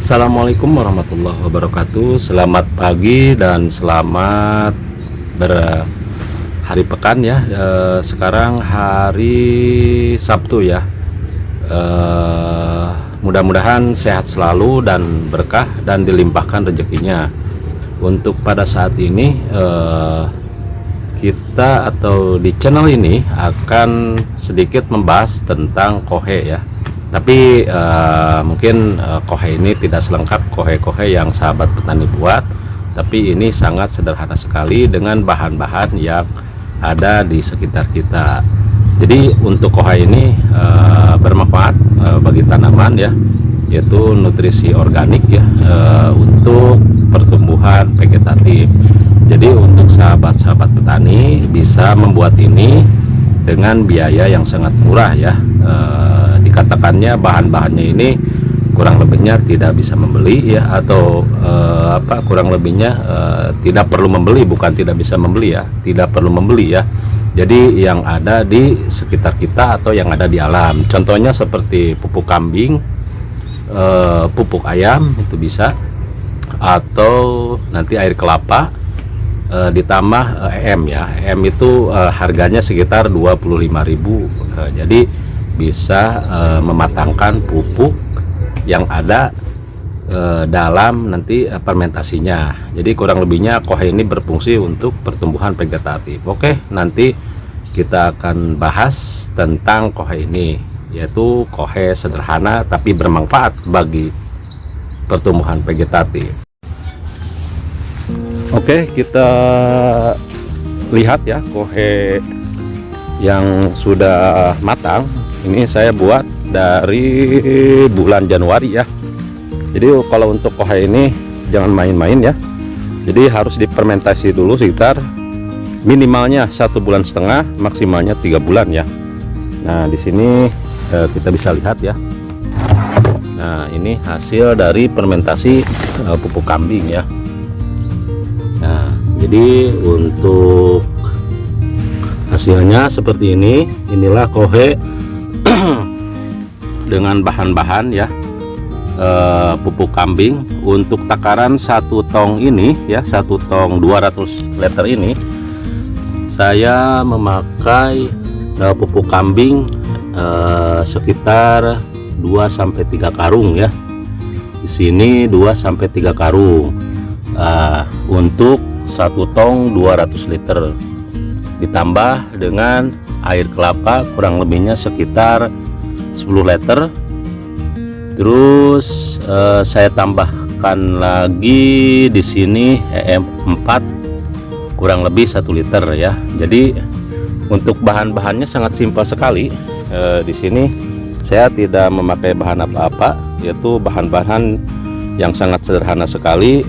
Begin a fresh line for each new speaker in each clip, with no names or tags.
Assalamualaikum warahmatullahi wabarakatuh. Selamat pagi dan selamat berhari pekan ya. Sekarang hari Sabtu ya. Mudah-mudahan sehat selalu dan berkah dan dilimpahkan rezekinya. Untuk pada saat ini kita atau di channel ini akan sedikit membahas tentang kohe ya. Tapi mungkin kohe ini tidak selengkap kohe-kohe yang sahabat petani buat, tapi ini sangat sederhana sekali dengan bahan-bahan yang ada di sekitar kita. Jadi untuk kohe ini bermanfaat bagi tanaman ya, yaitu nutrisi organik ya, untuk pertumbuhan vegetatif. Jadi untuk sahabat-sahabat petani bisa membuat ini dengan biaya yang sangat murah ya. Dikatakannya bahan-bahannya ini kurang lebihnya tidak bisa membeli ya, atau kurang lebihnya tidak perlu membeli, bukan tidak bisa membeli ya, tidak perlu membeli ya. Jadi yang ada di sekitar kita atau yang ada di alam, contohnya seperti pupuk kambing, pupuk ayam itu bisa, atau nanti air kelapa ditambah EM ya. EM itu harganya sekitar 25.000. Jadi bisa mematangkan pupuk yang ada dalam nanti fermentasinya. Jadi kurang lebihnya kohe ini berfungsi untuk pertumbuhan vegetatif. Oke, nanti kita akan bahas tentang kohe ini, yaitu kohe sederhana tapi bermanfaat bagi pertumbuhan vegetatif. Oke, kita lihat ya kohe yang sudah matang. Ini saya buat dari bulan Januari ya. Jadi kalau untuk kohe ini jangan main-main ya. Jadi harus difermentasi dulu sekitar minimalnya 1,5 bulan, maksimalnya 3 bulan ya. Nah di sini kita bisa lihat ya. Nah ini hasil dari fermentasi pupuk kambing ya. Nah jadi untuk hasilnya seperti ini. Inilah kohe dengan bahan-bahan ya, pupuk kambing. Untuk takaran 1 tong ini ya, 1 tong 200 liter ini saya memakai pupuk kambing sekitar 2-3 karung ya. Di sini 2-3 karung untuk 1 tong 200 liter, ditambah dengan air kelapa kurang lebihnya sekitar 10 liter. Terus saya tambahkan lagi di sini EM4 kurang lebih 1 liter ya. Jadi untuk bahan-bahannya sangat simpel sekali. Di sini saya tidak memakai bahan apa-apa, yaitu bahan-bahan yang sangat sederhana sekali.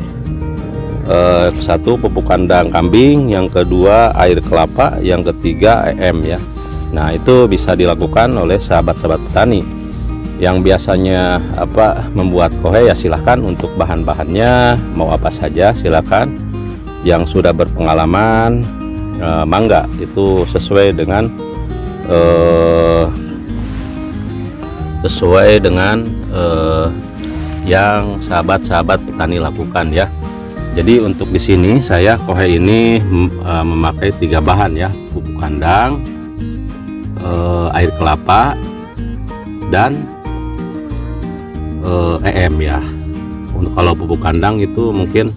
Satu pupuk kandang kambing, yang kedua air kelapa, yang ketiga EM ya. Nah itu bisa dilakukan oleh sahabat-sahabat petani yang biasanya membuat kohe ya. Silahkan untuk bahan-bahannya mau apa saja silahkan. Yang sudah berpengalaman mangga, itu sesuai dengan yang sahabat-sahabat petani lakukan ya. Jadi untuk di sini saya kohe ini memakai 3 bahan ya, pupuk kandang, air kelapa, dan EM ya. Untuk kalau pupuk kandang itu mungkin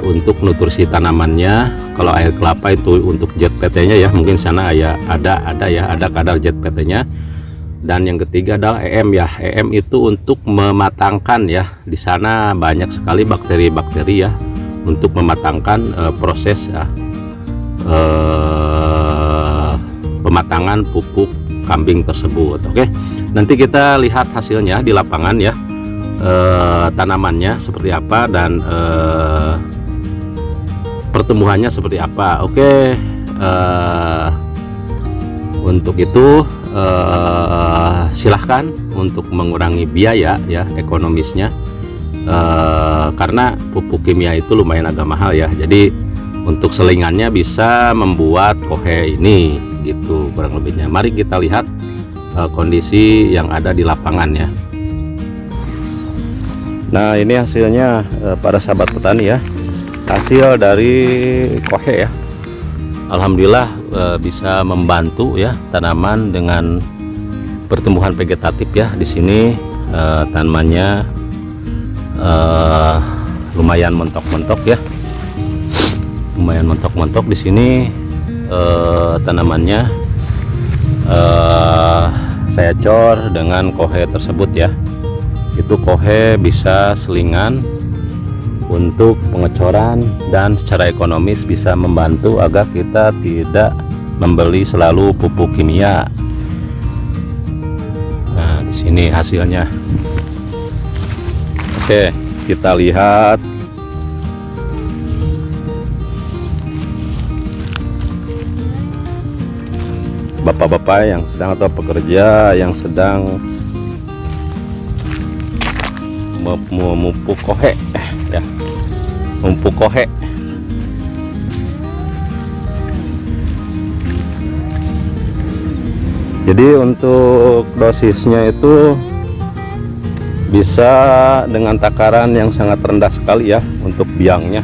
untuk nutrisi tanamannya. Kalau air kelapa itu untuk zat PT-nya ya, mungkin sana ya ada kadar zat PT-nya. Dan yang ketiga adalah EM ya. EM itu untuk mematangkan ya. Di sana banyak sekali bakteri-bakteri ya, untuk mematangkan proses ya, pematangan pupuk kambing tersebut. Oke, nanti kita lihat hasilnya di lapangan ya, tanamannya seperti apa dan pertumbuhannya seperti apa. Oke, untuk itu silahkan untuk mengurangi biaya ya, ekonomisnya, karena pupuk kimia itu lumayan agak mahal ya. Jadi untuk selingannya bisa membuat kohe ini gitu kurang lebihnya. Mari kita lihat kondisi yang ada di lapangan ya. Nah, ini hasilnya para sahabat petani ya, hasil dari kohe ya. Alhamdulillah bisa membantu ya tanaman dengan pertumbuhan vegetatif ya. Di sini tanamannya lumayan mentok-mentok ya, lumayan mentok-mentok di sini. Tanamannya saya cor dengan kohe tersebut ya. Itu kohe bisa selingan untuk pengecoran dan secara ekonomis bisa membantu agar kita tidak membeli selalu pupuk kimia. Nah, di sini hasilnya. Oke, kita lihat. Bapak-bapak yang sedang atau pekerja yang sedang memupuk kohe ya, memupuk kohe. Jadi untuk dosisnya itu bisa dengan takaran yang sangat rendah sekali ya untuk biangnya,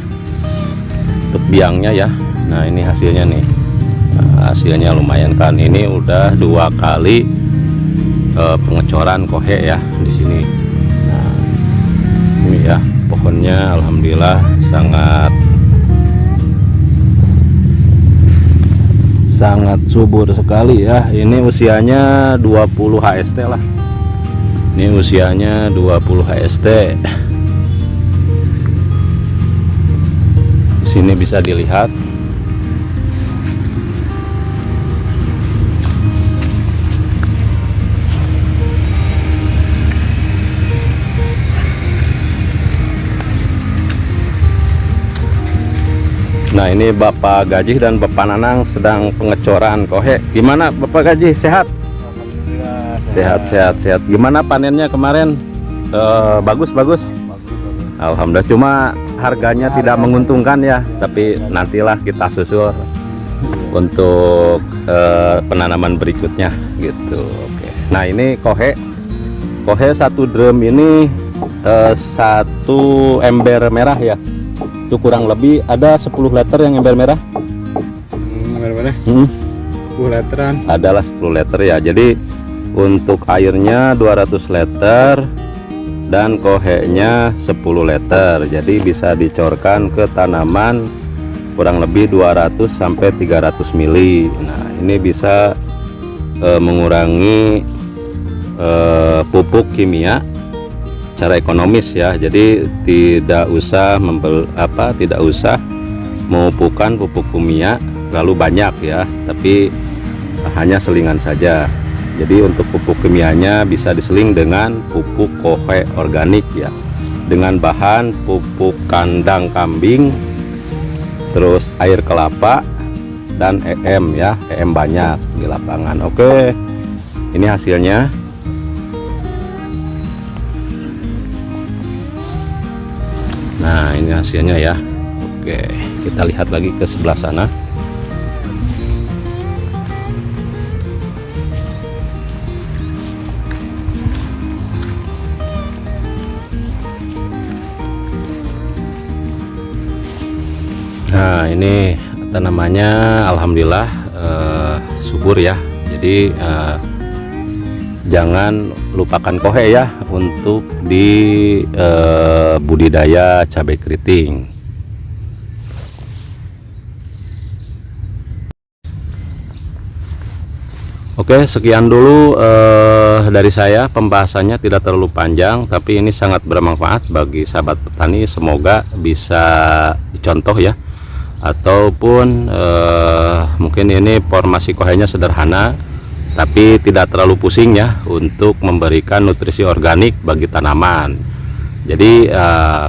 ya. Nah, ini hasilnya nih. Nah, hasilnya lumayan kan, ini udah 2 kali pengecoran kohe ya di sini. Nah, ini ya pohonnya alhamdulillah sangat subur sekali ya. Ini usianya 20 HST lah. Ini usianya 20 HST. Di sini bisa dilihat. Nah, ini Bapak Gajih dan Bapak Nanang sedang pengecoran kohe. Gimana Bapak Gajih, sehat? Alhamdulillah, sehat. Gimana panennya kemarin? Bagus. Alhamdulillah, cuma harganya tidak menguntungkan ya, tapi nantilah kita susul untuk penanaman berikutnya gitu. Oke. Nah, ini kohe 1 drum ini 1 ember merah ya. Itu kurang lebih ada 10 liter yang ember merah.
Ember merah? 10 literan.
Adalah 10 liter ya. Jadi untuk airnya 200 liter dan kohenya 10 liter. Jadi bisa dicorkan ke tanaman kurang lebih 200 sampai 300 mili. Nah, ini bisa mengurangi pupuk kimia secara ekonomis ya. Jadi tidak usah memupukkan pupuk kimia lalu banyak ya, tapi hanya selingan saja. Jadi untuk pupuk kimianya bisa diseling dengan pupuk kohe organik ya, dengan bahan pupuk kandang kambing, terus air kelapa dan EM ya, EM banyak di lapangan. Oke, ini hasilnya. Nah, ini hasilnya ya. Oke, kita lihat lagi ke sebelah sana. Nah, ini tanamannya alhamdulillah subur ya. Jadi jangan lupakan kohe ya untuk di budidaya cabai keriting. Oke, sekian dulu dari saya, pembahasannya tidak terlalu panjang, tapi ini sangat bermanfaat bagi sahabat petani. Semoga bisa dicontoh ya, ataupun mungkin ini formasi kohenya sederhana tapi tidak terlalu pusing ya untuk memberikan nutrisi organik bagi tanaman. Jadi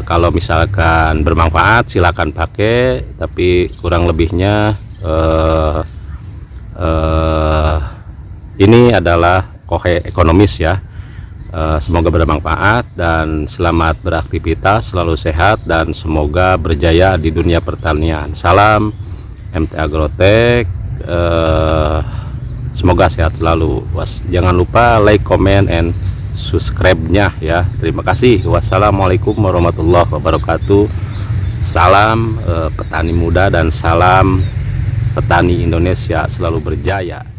kalau misalkan bermanfaat silakan pakai, tapi kurang lebihnya ini adalah kohe ekonomis ya. Semoga bermanfaat dan selamat beraktivitas, selalu sehat dan semoga berjaya di dunia pertanian. Salam MT Agrotech. Semoga sehat selalu. Jangan lupa like, comment, and subscribe-nya ya. Terima kasih. Wassalamualaikum warahmatullahi wabarakatuh. Salam petani muda dan salam petani Indonesia selalu berjaya.